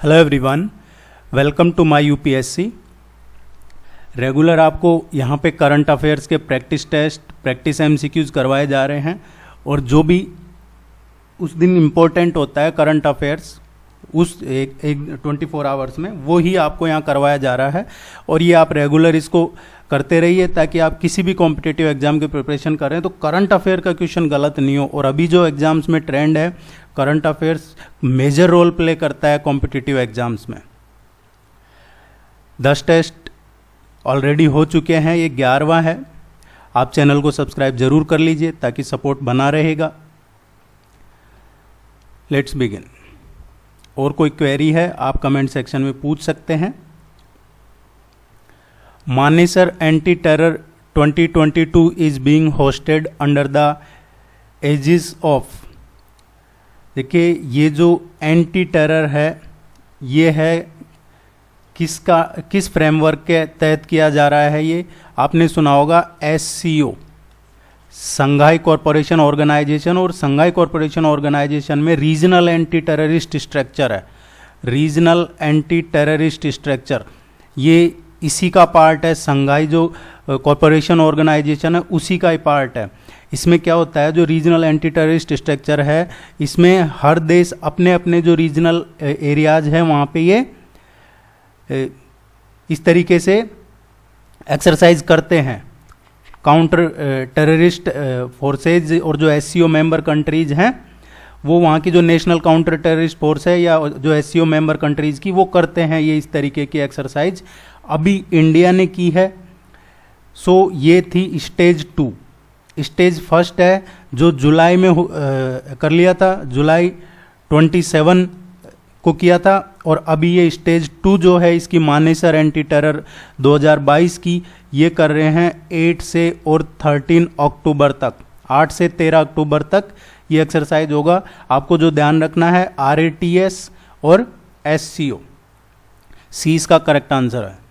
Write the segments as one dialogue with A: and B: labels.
A: Hello everyone, welcome to my UPSC. Regular आपको यहाँ पे करंट अफेयर्स के प्रैक्टिस टेस्ट, प्रैक्टिस एमसीक्यूज करवाए जा रहे हैं और जो भी उस दिन इम्पोर्टेंट होता है करंट अफेयर्स उस एक 24 आवर्स में, वो ही आपको यहाँ करवाया जा रहा है। और ये आप रेगुलर इसको करते रहिए ताकि आप किसी भी कॉम्पिटिटिव एग्जाम की प्रिपरेशन कर रहे हैं तो करंट अफेयर का क्वेश्चन गलत नहीं हो। और अभी जो एग्जाम्स में ट्रेंड है, current affairs major role play करता है कॉम्पिटिटिव एग्जाम्स में। 10 टेस्ट ऑलरेडी हो चुके हैं, ये 11वां है। आप चैनल को सब्सक्राइब जरूर कर लीजिए ताकि सपोर्ट बना रहेगा। Let's begin. और कोई क्वेरी है आप कमेंट सेक्शन में पूछ सकते हैं। Manesar anti terror 2022 is being hosted under the aegis of. देखिए, ये जो एंटी टेरर है ये है किस फ्रेमवर्क के तहत किया जा रहा है। ये आपने सुना होगा SCO, संघाई कॉरपोरेशन ऑर्गेनाइजेशन। और संघाई कॉरपोरेशन ऑर्गेनाइजेशन में रीजनल एंटी टेररिस्ट स्ट्रक्चर है। रीजनल एंटी टेररिस्ट स्ट्रक्चर ये इसी का पार्ट है। संघाई जो कॉरपोरेशन ऑर्गेनाइजेशन है उसी का ही पार्ट है। इसमें क्या होता है, जो रीजनल एंटी टेररिस्ट स्ट्रक्चर है इसमें हर देश अपने अपने जो रीजनल एरियाज हैं वहाँ पे ये इस तरीके से एक्सरसाइज करते हैं। काउंटर टेररिस्ट फोर्सेज और जो SCO मेंबर कंट्रीज हैं वो वहाँ की जो नेशनल काउंटर टेररिस्ट फोर्स है या जो SCO मेंबर कंट्रीज की वो करते हैं ये इस तरीके की एक्सरसाइज। अभी इंडिया ने की है। सो ये थी स्टेज 2। स्टेज फर्स्ट है जो जुलाई में कर लिया था, जुलाई 27 को किया था। और अभी ये स्टेज 2 जो है इसकी मानेसर एंटी टेरर 2022 की, ये कर रहे हैं 8 से और 13 अक्टूबर तक। 8 से 13 अक्टूबर तक ये एक्सरसाइज होगा। आपको जो ध्यान रखना है RATS और SCO, C इसका करेक्ट आंसर है।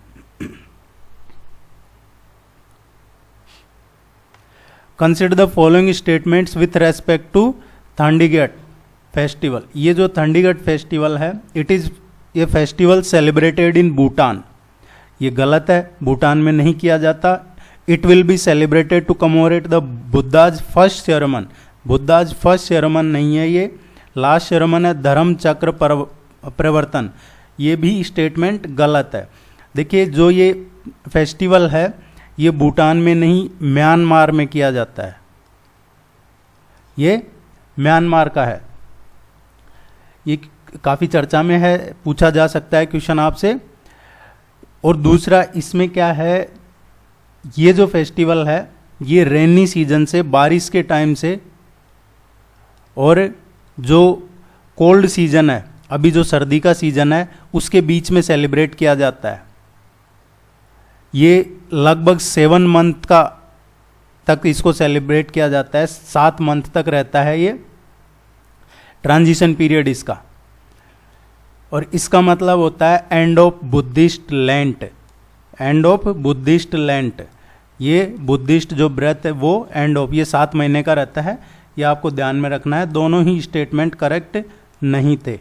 A: Consider the following statements with respect to Thadingyut festival. ये जो थंडीगेट फेस्टिवल है, ये फेस्टिवल सेलिब्रेटेड इन भूटान। ये गलत है, भूटान में नहीं किया जाता। It will be celebrated to commemorate the Buddha's first sermon. Buddha's first sermon नहीं है, ये लास्ट सेरेमन है, धर्म चक्र प्रवर्तन। ये भी स्टेटमेंट गलत है। देखिए, जो ये फेस्टिवल है ये भूटान में नहीं, म्यांमार में किया जाता है। ये म्यांमार का है। ये काफ़ी चर्चा में है, पूछा जा सकता है क्वेश्चन आपसे। और दूसरा इसमें क्या है, ये जो फेस्टिवल है ये रेनी सीजन से, बारिश के टाइम से, और जो कोल्ड सीजन है, अभी जो सर्दी का सीजन है, उसके बीच में सेलिब्रेट किया जाता है। ये लगभग 7 मंथ का तक इसको सेलिब्रेट किया जाता है। 7 मंथ तक रहता है ये ट्रांजिशन पीरियड इसका। और इसका मतलब होता है end of Buddhist lent. End of Buddhist lent, ये बुद्धिस्ट जो व्रत है वो एंड ऑफ, ये 7 महीने का रहता है। ये आपको ध्यान में रखना है। दोनों ही स्टेटमेंट करेक्ट नहीं थे।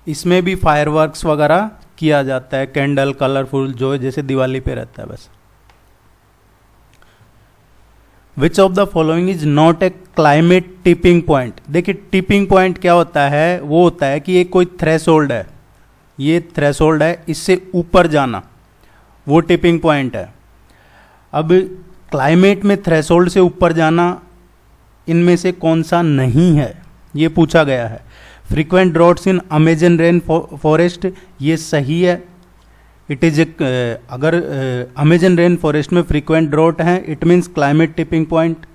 A: इसमें भी फायरवर्क्स वगैरह किया जाता है, कैंडल कलरफुल जो जैसे दिवाली पे रहता है बस। Which of the following is not a climate tipping point. देखिए, टिपिंग पॉइंट क्या होता है, वो होता है कि ये कोई थ्रेशोल्ड है, ये थ्रेशोल्ड है, इससे ऊपर जाना वो टिपिंग पॉइंट है। अब क्लाइमेट में थ्रेशोल्ड से ऊपर जाना इनमें से कौन सा नहीं है, ये पूछा गया है। Frequent droughts in Amazon rain forest, ये सही है। इट इज अगर अमेजन रेन फॉरेस्ट में फ्रीक्वेंट ड्रॉट है, it means climate tipping point.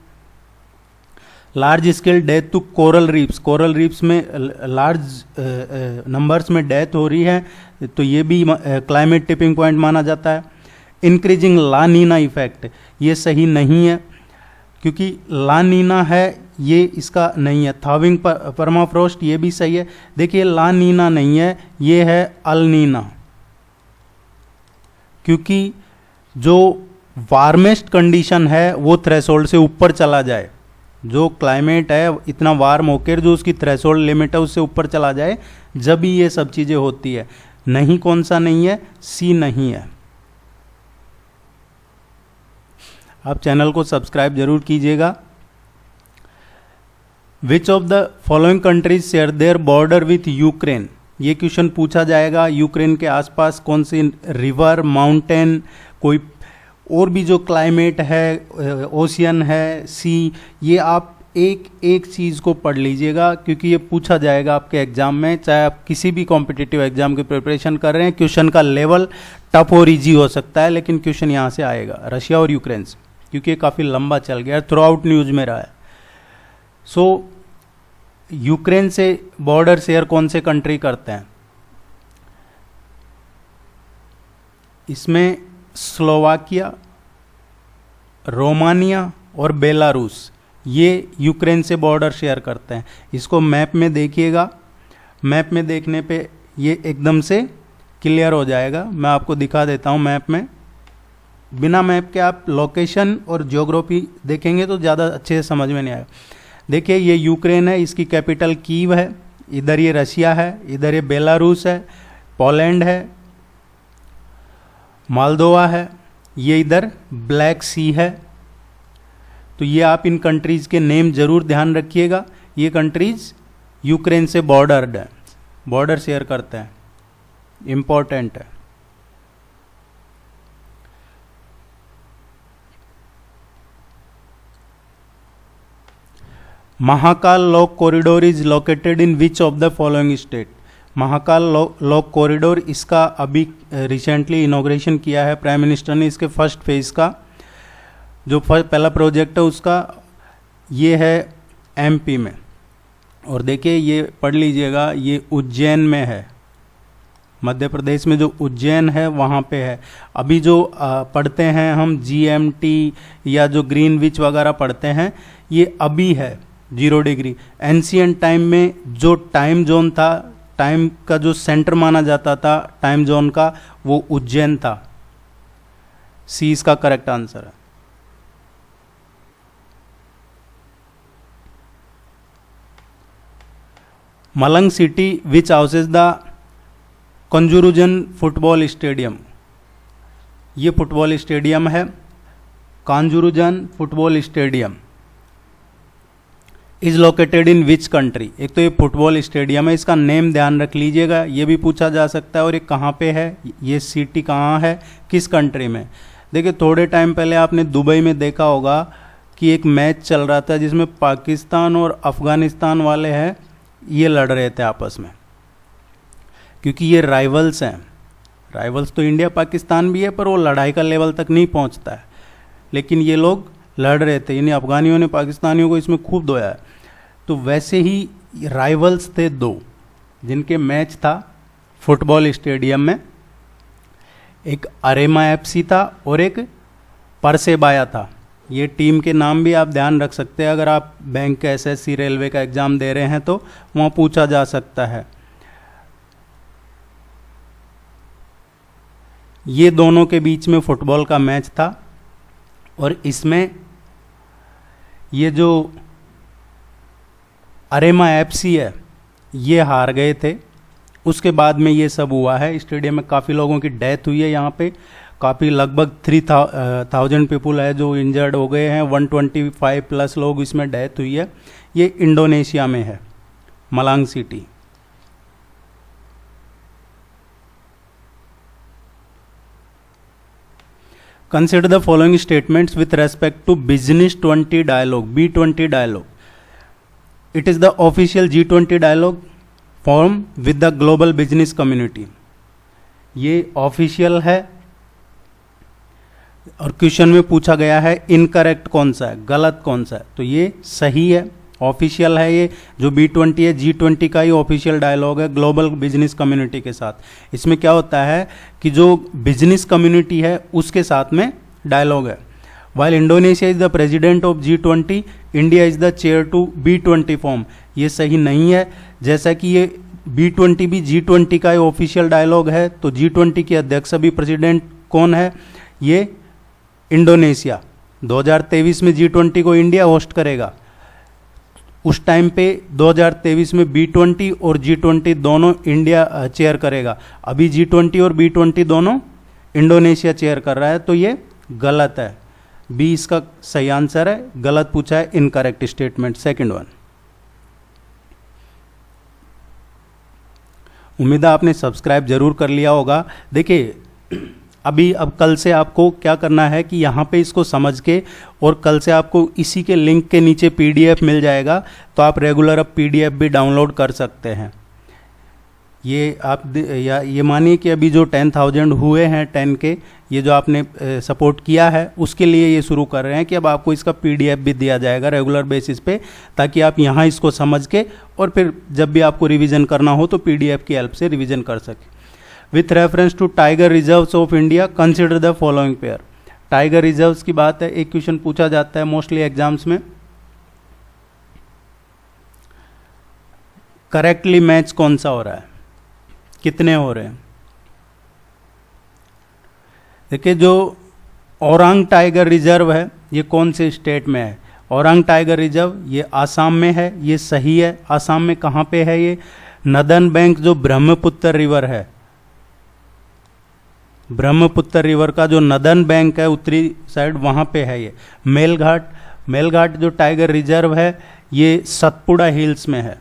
A: Large scale death to coral reefs, coral reefs में लार्ज नंबर्स में डेथ हो रही है तो ये भी क्लाइमेट टिपिंग पॉइंट माना जाता है। इंक्रीजिंग ला नीना इफेक्ट, ये सही नहीं है क्योंकि ला नीना है, ये इसका नहीं है। थाविंग परमाफ्रोस्ट, ये भी सही है। देखिए, ला नीना नहीं है, ये है अल नीना, क्योंकि जो वार्मेस्ट कंडीशन है वो थ्रेशोल्ड से ऊपर चला जाए जो क्लाइमेट है इतना वार्म होकर जो उसकी थ्रेशोल्ड लिमिट है उससे ऊपर चला जाए, जब भी ये सब चीज़ें होती है। नहीं, कौन सा नहीं है? सी नहीं है। आप चैनल को सब्सक्राइब जरूर कीजिएगा। Which of the following countries share their border with Ukraine? ये क्वेश्चन पूछा जाएगा। यूक्रेन के आसपास कौन सी रिवर, माउंटेन, कोई और भी जो क्लाइमेट है, ओशियन है, सी, ये आप एक एक चीज़ को पढ़ लीजिएगा क्योंकि ये पूछा जाएगा आपके एग्जाम में। चाहे आप किसी भी कॉम्पिटिटिव एग्जाम की प्रिपरेशन कर रहे हैं, क्वेश्चन का लेवल टफ और इजी हो सकता है, लेकिन क्वेश्चन यहाँ से आएगा रशिया और यूक्रेन से, क्योंकि ये काफ़ी लंबा चल गया, थ्रू आउट न्यूज़ में रहा है। सो यूक्रेन से बॉर्डर शेयर कौन से कंट्री करते हैं? इसमें स्लोवाकिया, रोमानिया और बेलारूस, ये यूक्रेन से बॉर्डर शेयर करते हैं। इसको मैप में देखिएगा, मैप में देखने पे ये एकदम से क्लियर हो जाएगा। मैं आपको दिखा देता हूँ मैप में। बिना मैप के आप लोकेशन और ज्योग्राफी देखेंगे तो ज़्यादा अच्छे से समझ में नहीं आएगा। देखिए, ये यूक्रेन है, इसकी कैपिटल कीव है, इधर ये रशिया है, इधर ये बेलारूस है, पोलैंड है, मोल्दोवा है, ये इधर ब्लैक सी है। तो ये आप इन कंट्रीज़ के नेम जरूर ध्यान रखिएगा। ये कंट्रीज़ यूक्रेन से बॉर्डर शेयर करते हैं, इम्पोर्टेंट है। Mahakal lock corridor is located in which of the following state? Mahakal lock corridor, इसका अभी रिसेंटली इनॉग्रेशन किया है प्राइम मिनिस्टर ने। इसके फर्स्ट फेज का जो पहला प्रोजेक्ट है उसका ये है एमपी में। और देखिए, ये पढ़ लीजिएगा, ये उज्जैन में है, मध्य प्रदेश में जो उज्जैन है वहाँ पे है। अभी जो पढ़ते हैं हम जीएमटी या जो ग्रीनविच वगैरह पढ़ते हैं, ये अभी है 0 डिग्री। एंशियंट टाइम में जो टाइम जोन था, टाइम का जो सेंटर माना जाता था टाइम जोन का, वो उज्जैन था। सी इसका करेक्ट आंसर है। Malang city which houses the Kanjuruhan football stadium? ये फुटबॉल स्टेडियम है Kanjuruhan football stadium. Is located in which country? एक तो ये फुटबॉल स्टेडियम है, इसका नेम ध्यान रख लीजिएगा, ये भी पूछा जा सकता है। और ये कहाँ पे है, ये सिटी कहाँ है, किस कंट्री में? देखिए, थोड़े टाइम पहले आपने दुबई में देखा होगा कि एक मैच चल रहा था जिसमें पाकिस्तान और अफगानिस्तान वाले हैं, ये लड़ रहे थे आपस में, क्योंकि ये राइवल्स हैं। राइवल्स तो इंडिया पाकिस्तान भी है, पर वो लड़ाई का लेवल तक नहीं पहुंचता है, लेकिन ये लोग लड़ रहे थे। यानी अफगानियों ने पाकिस्तानियों को इसमें खूब धोया है। तो वैसे ही राइवल्स थे दो, जिनके मैच था फुटबॉल स्टेडियम में। एक अरेमा एफसी था और एक परसेबाया था। ये टीम के नाम भी आप ध्यान रख सकते हैं, अगर आप बैंक का, एसएससी, रेलवे का एग्ज़ाम दे रहे हैं तो वहाँ पूछा जा सकता है। ये दोनों के बीच में फुटबॉल का मैच था और इसमें ये जो अरेमा एफसी है ये हार गए थे। उसके बाद में ये सब हुआ है। स्टेडियम में काफ़ी लोगों की डेथ हुई है। यहाँ पे काफ़ी लगभग 3000 पीपुल है जो इंजर्ड हो गए हैं। 125 प्लस लोग इसमें डेथ हुई है। ये इंडोनेशिया में है, मलांग city. Consider the following statements with respect to Business 20 dialogue, B20 dialogue. It is the official G20 dialogue formed with the global business community. ये ऑफिशियल है और क्वेश्चन में पूछा गया है इनकरेक्ट कौन सा है, गलत कौन सा है, तो ये सही है। ऑफिशियल है ये जो B20 है, G20 का ही ऑफिशियल डायलॉग है ग्लोबल बिजनेस कम्युनिटी के साथ। इसमें क्या होता है कि जो बिजनेस कम्युनिटी है उसके साथ में डायलॉग है। While Indonesia is the president of G20, India is the chair to B20 form. ये सही नहीं है। जैसा कि ये B20 भी G20 का ही ऑफिशियल डायलॉग है, तो G20 के अध्यक्ष अभी प्रेसिडेंट कौन है, ये इंडोनेशिया। 2023 में G20 को इंडिया होस्ट करेगा, उस टाइम पे 2023 में B20 और G20 दोनों इंडिया चेयर करेगा। अभी G20 और B20 दोनों इंडोनेशिया चेयर कर रहा है, तो ये गलत है। बी इसका सही आंसर है, गलत पूछा है, इनकरेक्ट स्टेटमेंट सेकंड वन। उम्मीद है आपने सब्सक्राइब जरूर कर लिया होगा। देखिए अब कल से आपको क्या करना है कि यहाँ पे इसको समझ के, और कल से आपको इसी के लिंक के नीचे PDF मिल जाएगा, तो आप रेगुलर अब PDF भी डाउनलोड कर सकते हैं। ये मानिए कि अभी जो 10,000 हुए हैं 10 के, ये जो आपने सपोर्ट किया है उसके लिए ये शुरू कर रहे हैं कि अब आपको इसका PDF भी दिया जाएगा रेगुलर बेसिस पे, ताकि आप यहाँ इसको समझ के और फिर जब भी आपको रिवीजन करना हो तो PDF की हेल्प से रिवीजन कर सके। With reference to tiger reserves of India consider the following pair. Tiger reserves की बात है, एक क्वेश्चन पूछा जाता है मोस्टली एग्जाम्स में। करेक्टली मैच कौन सा हो रहा है, कितने हो रहे हैं? देखिए जो औरंग टाइगर रिजर्व है ये कौन से स्टेट में है? औरंग टाइगर रिजर्व ये आसाम में है, ये सही है। आसाम में कहाँ पे है ये? नदन बैंक जो ब्रह्मपुत्र रिवर है, ब्रह्मपुत्र रिवर का जो नदन बैंक है उत्तरी साइड, वहाँ पे है ये। मेलघाट जो टाइगर रिजर्व है ये सतपुड़ा हिल्स में है।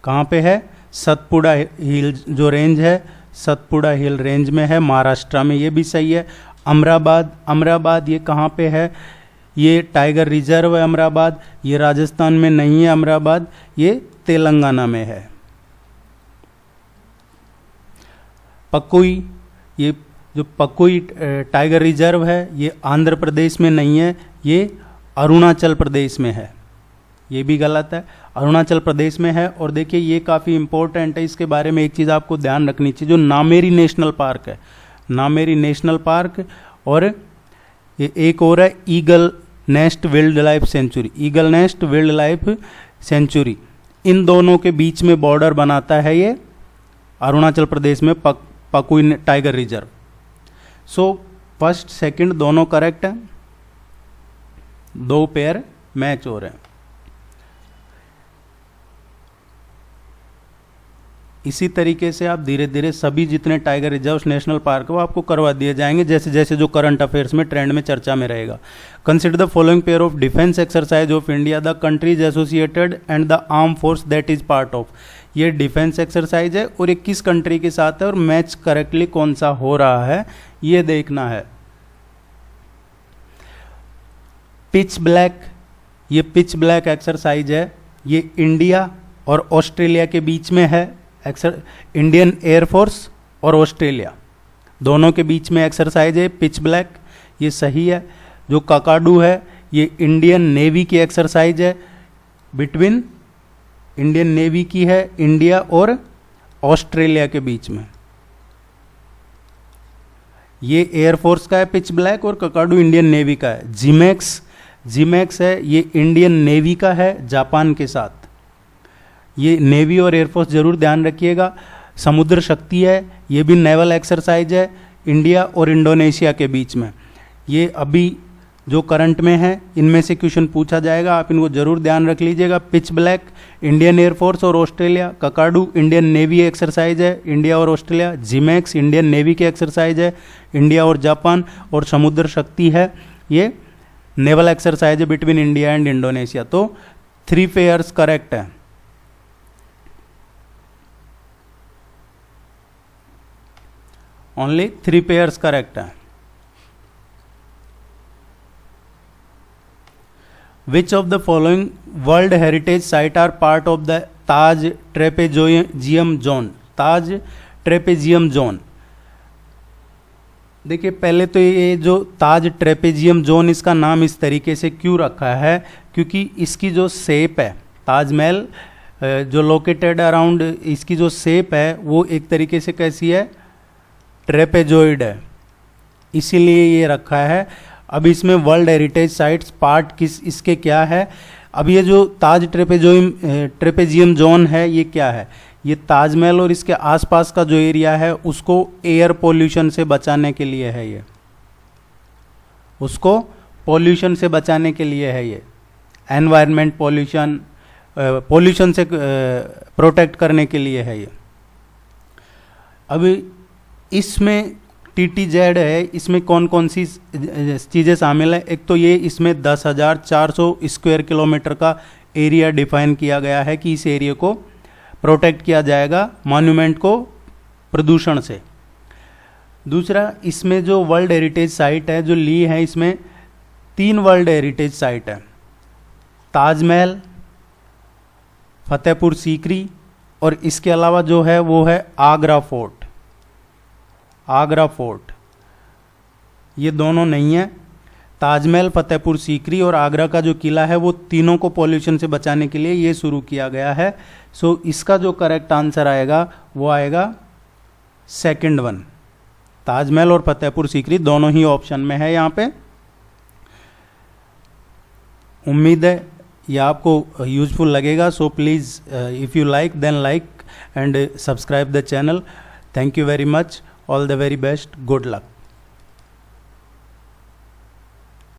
A: कहाँ पे है? सतपुड़ा हिल जो रेंज है, सतपुड़ा हिल रेंज में है, महाराष्ट्र में, ये भी सही है। अमराबाद ये कहाँ पे है? ये टाइगर रिजर्व है अमराबाद, ये राजस्थान में नहीं है अमराबाद, ये तेलंगाना में है। पकुई, ये जो पकुई टाइगर रिजर्व है ये आंध्र प्रदेश में नहीं है, ये अरुणाचल प्रदेश में है। ये भी गलत है, अरुणाचल प्रदेश में है। और देखिए ये काफ़ी इंपॉर्टेंट है, इसके बारे में एक चीज़ आपको ध्यान रखनी चाहिए, जो नामेरी नेशनल पार्क है, नामेरी नेशनल पार्क, और ये एक और है Eagle Nest Wildlife Sanctuary, Eagle Nest Wildlife Sanctuary. इन दोनों के बीच में बॉर्डर बनाता है ये अरुणाचल प्रदेश में Pakke Tiger Reserve. So first second दोनों करेक्ट है, दो पेयर मैच हो रहे हैं। इसी तरीके से आप धीरे धीरे सभी जितने टाइगर रिजर्व्स नेशनल पार्क वो आपको करवा दिए जाएंगे, जैसे जैसे जो करंट अफेयर्स में ट्रेंड में चर्चा में रहेगा। Consider the following pair of defence exercise of India, the countries associated and the arm force that is part of. ये डिफेंस एक्सरसाइज है और ये किस कंट्री के साथ है और मैच करेक्टली कौन सा हो रहा है ये देखना है। पिच ब्लैक, ये पिच ब्लैक एक्सरसाइज है, ये इंडिया और ऑस्ट्रेलिया के बीच में है। इंडियन एयरफोर्स और ऑस्ट्रेलिया दोनों के बीच में एक्सरसाइज है पिच ब्लैक, ये सही है। जो काकाडू है ये इंडियन नेवी की एक्सरसाइज है, बिटवीन इंडियन नेवी की है, इंडिया और ऑस्ट्रेलिया के बीच में। ये एयरफोर्स का है पिच ब्लैक और काकाडू इंडियन नेवी का है। जिमैक्स है, ये इंडियन नेवी का है जापान के साथ। ये नेवी और एयरफोर्स जरूर ध्यान रखिएगा। समुद्र शक्ति है, ये भी नेवल एक्सरसाइज है इंडिया और इंडोनेशिया के बीच में। ये अभी जो करंट में है इनमें से क्वेश्चन पूछा जाएगा, आप इनको जरूर ध्यान रख लीजिएगा। पिच ब्लैक इंडियन एयरफोर्स और Australia, Kakadu Indian navy exercise है इंडिया और ऑस्ट्रेलिया, जिमैक्स इंडियन नेवी की एक्सरसाइज है इंडिया और जापान, और समुद्र शक्ति है ये नेवल एक्सरसाइज है बिटवीन इंडिया एंड इंडोनेशिया। तो 3 पेयर्स करेक्ट है। ओनली 3 पेयर्स करेक्ट है। Which of the following World Heritage Site are part of the Taj Trapezium Zone? Taj trapezium zone. देखिए पहले तो ये जो ताज ट्रेपेजियम जोन, इसका नाम इस तरीके से क्यों रखा है, क्योंकि इसकी जो शेप है, ताजमहल जो लोकेटेड अराउंड, इसकी जो शेप है वो एक तरीके से कैसी है, ट्रेपेजोइड है, इसीलिए ये रखा है। अब इसमें वर्ल्ड हेरिटेज साइट्स पार्ट किस इसके क्या है? अब ये जो ताज ट्रेपेजियम जोन है ये क्या है? ये ताजमहल और इसके आसपास का जो एरिया है उसको एयर पोल्यूशन से बचाने के लिए है, ये उसको पोल्यूशन से बचाने के लिए है, ये एनवायरनमेंट पोल्यूशन, पोल्यूशन से प्रोटेक्ट करने के लिए है ये। अभी इसमें TTZ है, इसमें कौन कौन सी चीज़ें शामिल है। एक तो ये इसमें 10,400 स्क्वायर किलोमीटर का एरिया डिफाइन किया गया है कि इस एरिया को प्रोटेक्ट किया जाएगा मॉन्यूमेंट को प्रदूषण से। दूसरा, इसमें जो वर्ल्ड हेरिटेज साइट है जो ली है, इसमें 3 वर्ल्ड हेरिटेज साइट है, ताजमहल, फतेहपुर सीकरी और इसके अलावा जो है वो है आगरा फोर्ट। आगरा फोर्ट ये दोनों नहीं है। ताजमहल, फतेहपुर सीकरी और आगरा का जो किला है वो तीनों को पॉल्यूशन से बचाने के लिए ये शुरू किया गया है। सो इसका जो करेक्ट आंसर आएगा वो आएगा सेकंड वन, ताजमहल और फतेहपुर सीकरी दोनों ही ऑप्शन में है यहाँ पे। उम्मीद है ये आपको यूजफुल लगेगा। So please if you like then like and subscribe the channel. Thank you very much. All the very best. Good luck.